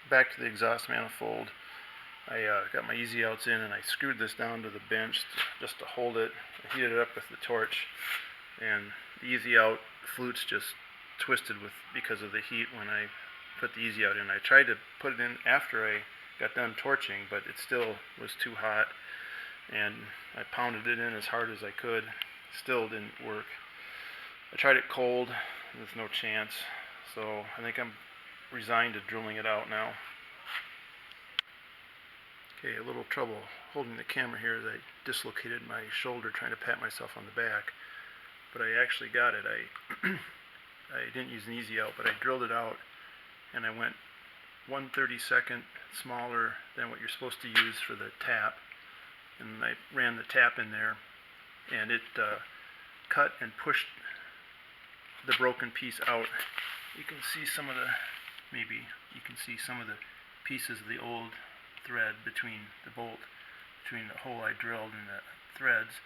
back to the exhaust manifold. I got my easy outs in and I screwed this down to the bench just to hold it. I heated it up with the torch, and the easy out flutes just twisted because of the heat when I put the easy out in. I tried to put it in after I got done torching, but it still was too hot, and I pounded it in as hard as I could. Still didn't work. I tried it cold. There's no chance. So I think I'm resigned to drilling it out now. Okay, a little trouble holding the camera here as I dislocated my shoulder trying to pat myself on the back. But I actually got it. I didn't use an easy out, but I drilled it out, and I went 1/32 smaller than what you're supposed to use for the tap. And I ran the tap in there, and it cut and pushed the broken piece out. You can see some of the, maybe you can see some of the pieces of the old thread between the bolt, between the hole I drilled and the threads.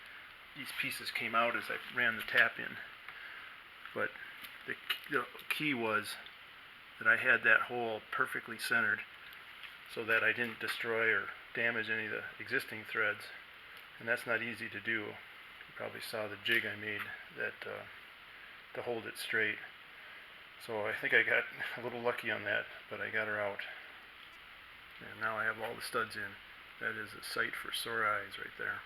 These pieces came out as I ran the tap in. But the key was that I had that hole perfectly centered so that I didn't destroy or damage any of the existing threads. And that's not easy to do. You probably saw the jig I made that to hold it straight. So I think I got a little lucky on that, but I got her out. And now I have all the studs in. That is a sight for sore eyes right there.